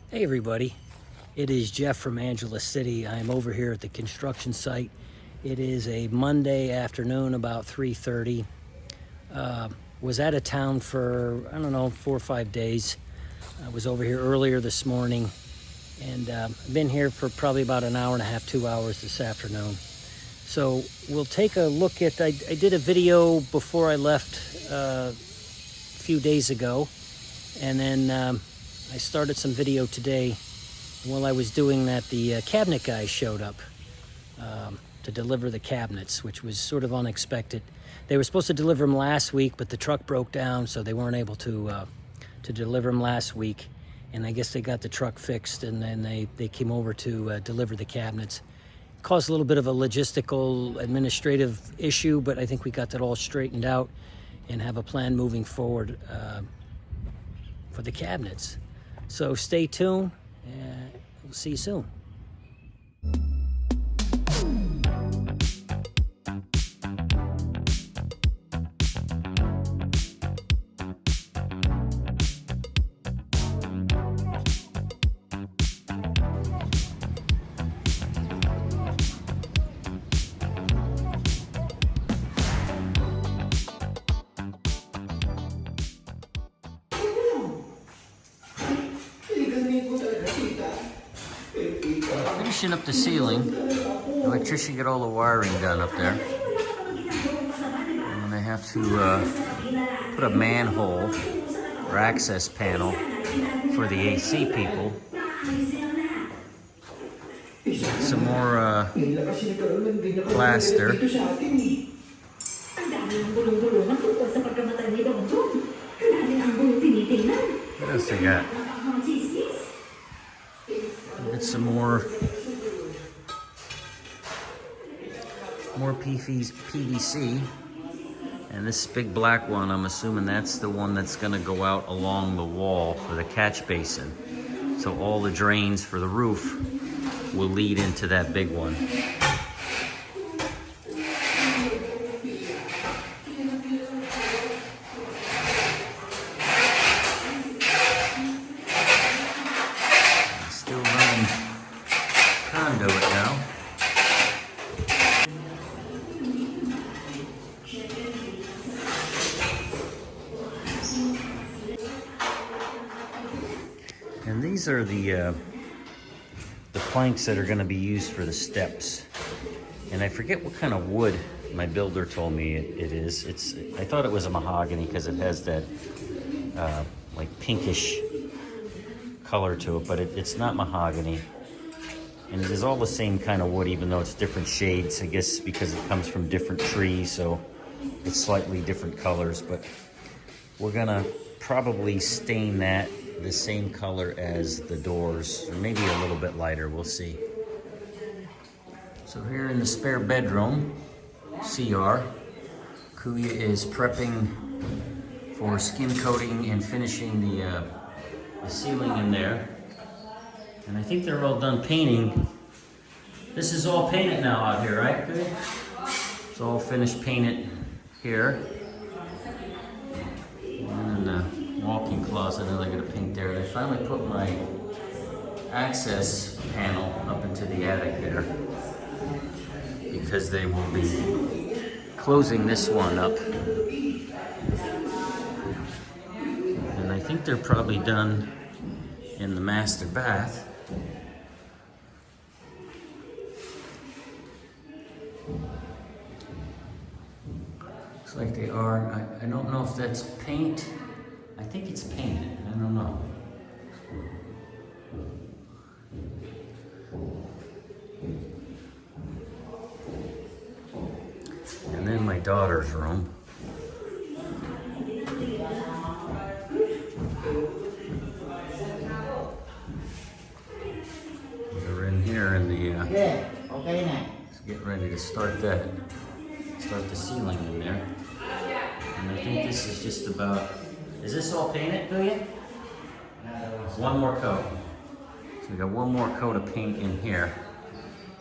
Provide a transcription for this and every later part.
Hey everybody, it is Jeff from Angeles City. I'm over here at the construction site. It is a Monday afternoon, about 3:30. Was out of town for, I don't know, 4 or 5 days. I was over here earlier this morning, and I've been here for probably about an hour and a half, 2 hours this afternoon. So we'll take a look at, I did a video before I left a few days ago, and then I started some video today. While I was doing that, the cabinet guys showed up to deliver the cabinets, which was sort of unexpected. They were supposed to deliver them last week, but the truck broke down, so they weren't able to deliver them last week. And I guess they got the truck fixed, and then they came over to deliver the cabinets. It caused a little bit of a logistical, administrative issue, but I think we got that all straightened out and have a plan moving forward for the cabinets. So stay tuned, and we'll see you soon. Finishing up the ceiling. The electrician got all the wiring done up there. And they have to put a manhole or access panel for the AC people. Some more plaster. What else they got? Get some more PVC, and this big black one, I'm assuming that's the one that's going to go out along the wall for the catch basin. So all the drains for the roof will lead into that big one. Still running conduit now. And these are the planks that are going to be used for the steps. And I forget what kind of wood my builder told me it is. I thought it was a mahogany because it has that like pinkish color to it, but it's not mahogany. And it is all the same kind of wood, even though it's different shades, I guess because it comes from different trees, so it's slightly different colors. But we're gonna probably stain that the same color as the doors, or maybe a little bit lighter, we'll see. So here in the spare bedroom, CR, Kuya is prepping for skim coating and finishing the ceiling in there. And I think they're all done painting. This is all painted now out here, right, Kuya? It's all finished painted here. And the walk-in closet, I know they got a paint there. They finally put my access panel up into the attic there, because they will be closing this one up. And I think they're probably done in the master bath. Looks like they are. I don't know if that's paint. I think it's painted. I don't know. And then my daughter's room. We're in here in the let's get ready to start that. Start the ceiling in there. And I think this is just about, is this all painted, Kuya? One more coat. So we got one more coat of paint in here.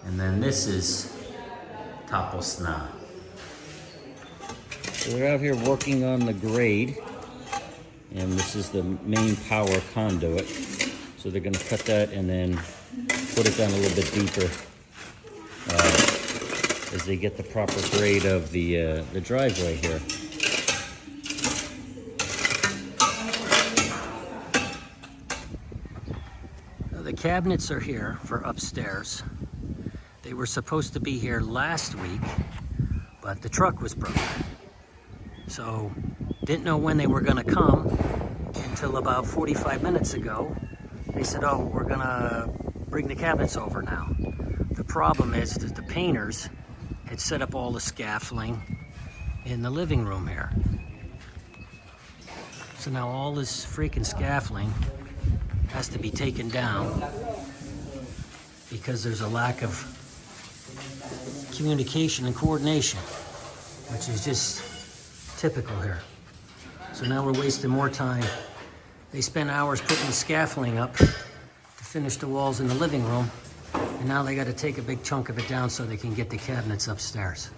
And then this is tapos na. So we're out here working on the grade. And this is the main power conduit. So they're gonna cut that and then put it down a little bit deeper as they get the proper grade of the driveway here. Now the cabinets are here for upstairs. They were supposed to be here last week, but the truck was broken. So didn't know when they were gonna come until about 45 minutes ago. They said, oh, we're gonna bring the cabinets over now. The problem is that the painters had set up all the scaffolding in the living room here. So now all this freaking scaffolding has to be taken down because there's a lack of communication and coordination, which is just typical here. So now we're wasting more time. They spent hours putting the scaffolding up to finish the walls in the living room, and now they got to take a big chunk of it down so they can get the cabinets upstairs.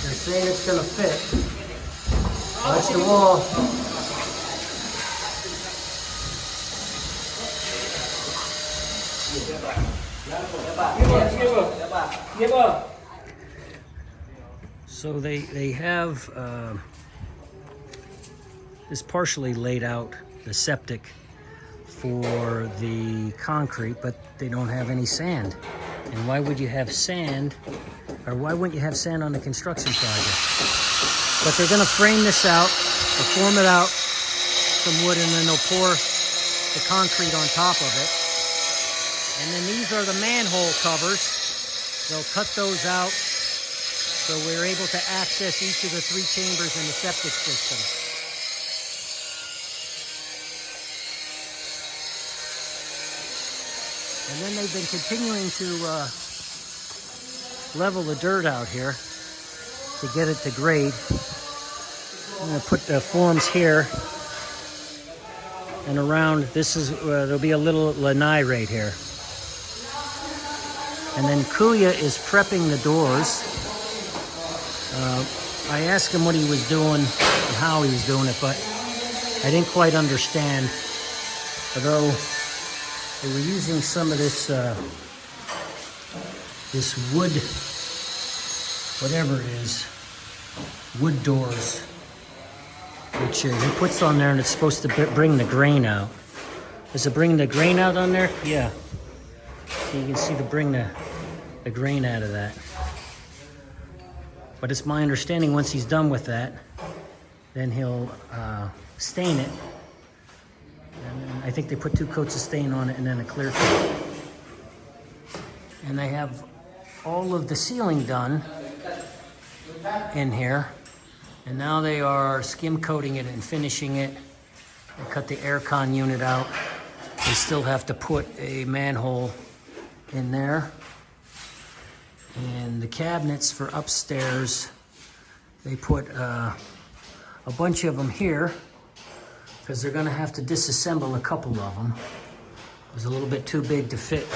They're saying it's gonna fit. Watch the wall. So they have this partially laid out, the septic for the concrete, but they don't have any sand. And why would you have sand, or why wouldn't you have sand on the construction project? But they're gonna frame this out, they'll form it out, some wood, and then they'll pour the concrete on top of it. And then these are the manhole covers. They'll cut those out so we're able to access each of the 3 chambers in the septic system. And then they've been continuing to level the dirt out here to get it to grade. I'm going to put the forms here and around. This is there'll be a little lanai right here. And then Kuya is prepping the doors. I asked him what he was doing and how he was doing it, but I didn't quite understand. Although they were using some of this this wood, whatever it is, wood doors, which he puts on there, and it's supposed to bring the grain out. Does it bring the grain out on there? Yeah. So you can see bring the grain out of that. But it's my understanding once he's done with that, then he'll stain it. And I think they put 2 coats of stain on it and then a clear coat. And they have all of the ceiling done in here. And now they are skim coating it and finishing it. They cut the aircon unit out. They still have to put a manhole in there. And the cabinets for upstairs, they put a bunch of them here because they're going to have to disassemble a couple of them. It was a little bit too big to fit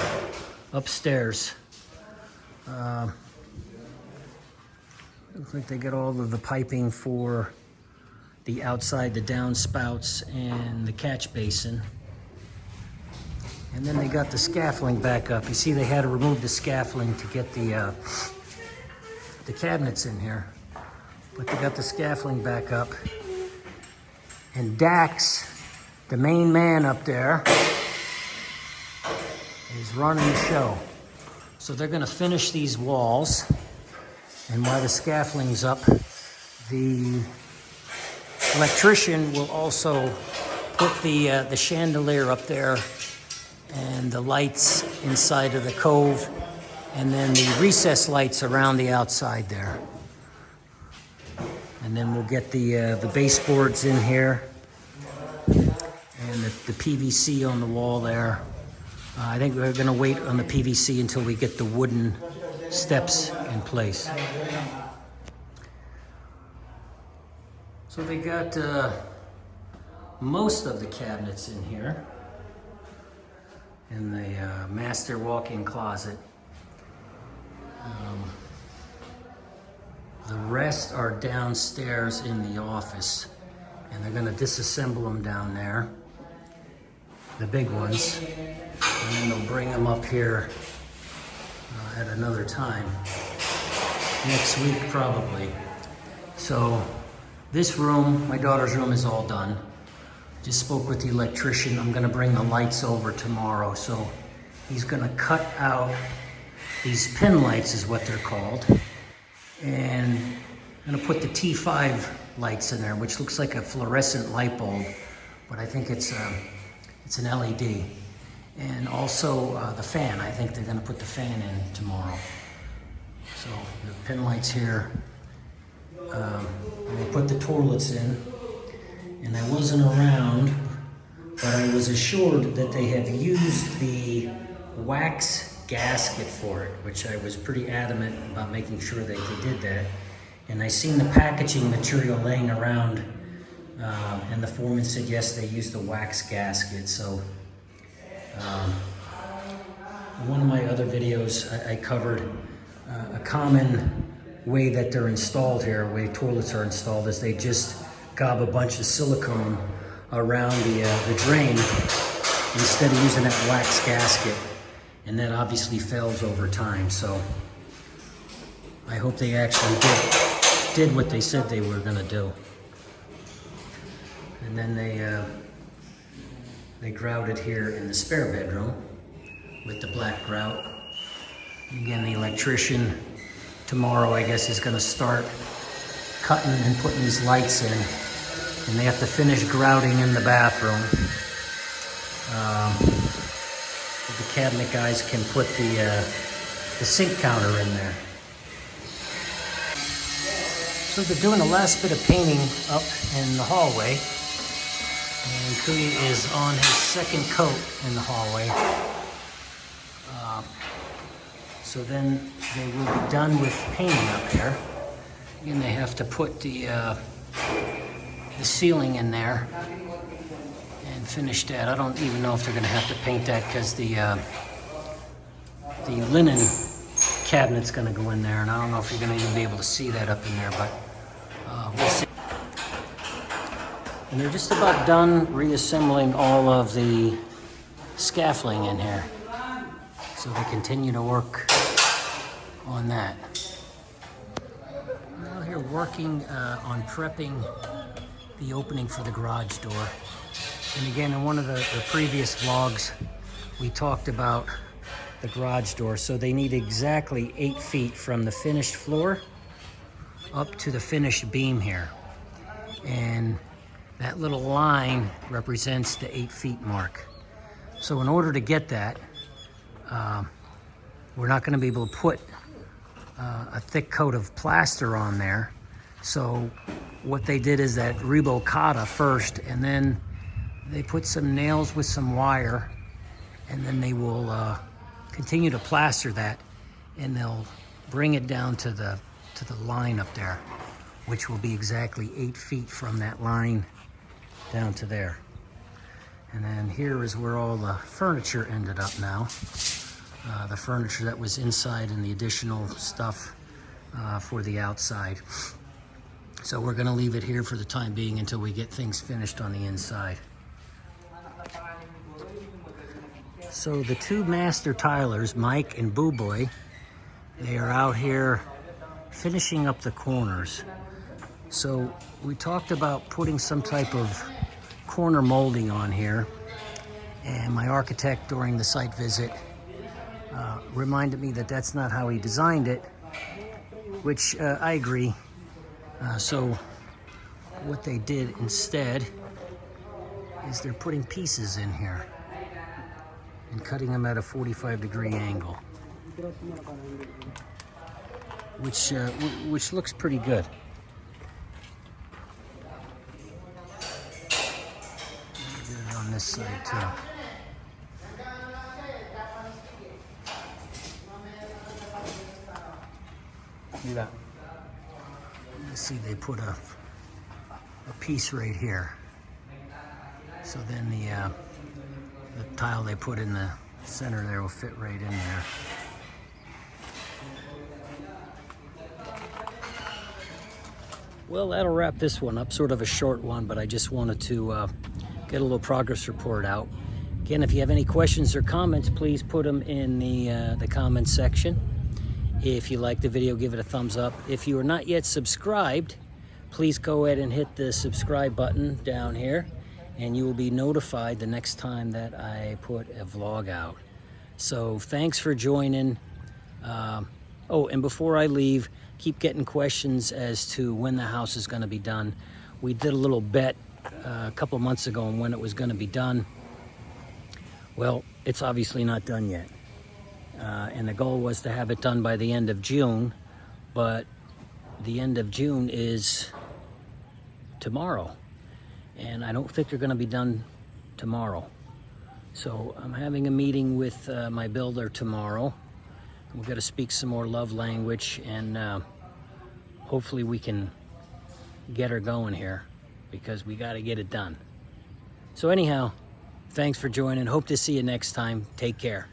upstairs. Looks like they got all of the piping for the outside, the downspouts, and the catch basin. And then they got the scaffolding back up. You see they had to remove the scaffolding to get the cabinets in here. But they got the scaffolding back up. And Dax, the main man up there, is running the show. So they're gonna finish these walls. And while the scaffolding's up, the electrician will also put the chandelier up there and the lights inside of the cove, and then the recess lights around the outside there. And then we'll get the baseboards in here and the PVC on the wall there. I think we're gonna wait on the PVC until we get the wooden steps in place. So they got most of the cabinets in here. In the master walk-in closet. The rest are downstairs in the office, and they're gonna disassemble them down there, the big ones, and then they'll bring them up here at another time, next week probably. So this room, my daughter's room, is all done. Just spoke with the electrician. I'm gonna bring the lights over tomorrow, so he's gonna cut out these pin lights, is what they're called, and I'm gonna put the T5 lights in there, which looks like a fluorescent light bulb, but I think it's an LED. And also the fan. I think they're gonna put the fan in tomorrow. So the pin lights here. I'm gonna put the toilets in. And I wasn't around, but I was assured that they have used the wax gasket for it, which I was pretty adamant about making sure that they did that. And I seen the packaging material laying around, and the foreman said yes, they used the wax gasket. So in one of my other videos, I covered a common way that they're installed here, way toilets are installed, is they just gob a bunch of silicone around the drain instead of using that wax gasket, and that obviously fails over time. So I hope they actually did what they said they were gonna do. And then they grouted here in the spare bedroom with the black grout. Again, the electrician tomorrow, I guess, is gonna start cutting and putting these lights in. And they have to finish grouting in the bathroom. The cabinet guys can put the sink counter in there. So they're doing the last bit of painting up in the hallway. And Kuya is on his second coat in the hallway. So then they will be done with painting up here. And they have to put the ceiling in there and finish that. I don't even know if they're gonna have to paint that, because the linen cabinet's gonna go in there, and I don't know if you're gonna even be able to see that up in there, but we'll see. And they're just about done reassembling all of the scaffolding in here, so they continue to work on that. Now here working on prepping the opening for the garage door. And again, in one of the previous vlogs, we talked about the garage door. So they need exactly 8 feet from the finished floor up to the finished beam here. And that little line represents the 8 feet mark. So in order to get that, we're not gonna be able to put a thick coat of plaster on there. So what they did is that rebocata first, and then they put some nails with some wire, and then they will continue to plaster that, and they'll bring it down to the line up there, which will be exactly 8 feet from that line down to there. And then here is where all the furniture ended up now. The furniture that was inside and the additional stuff for the outside. So we're gonna leave it here for the time being until we get things finished on the inside. So the two master tilers, Mike and Boo Boy, they are out here finishing up the corners. So we talked about putting some type of corner molding on here, and my architect during the site visit reminded me that that's not how he designed it, which I agree. So what they did instead is they're putting pieces in here and cutting them at a 45-degree angle, which looks pretty good. Do it on this side too. Do that. Let's see, they put a piece right here. So then the tile they put in the center there will fit right in there. Well, that'll wrap this one up. Sort of a short one, but I just wanted to get a little progress report out. Again, if you have any questions or comments, please put them in the comments section. If you like the video, give it a thumbs up. If you are not yet subscribed, please go ahead and hit the subscribe button down here, and you will be notified the next time that I put a vlog out. So thanks for joining. Oh, and before I leave, keep getting questions as to when the house is going to be done. We did a little bet a couple months ago on when it was going to be done. Well, it's obviously not done yet. And the goal was to have it done by the end of June, but the end of June is tomorrow. And I don't think they're going to be done tomorrow. So I'm having a meeting with my builder tomorrow. We're going to speak some more love language, and hopefully we can get her going here, because we got to get it done. So anyhow, thanks for joining. Hope to see you next time. Take care.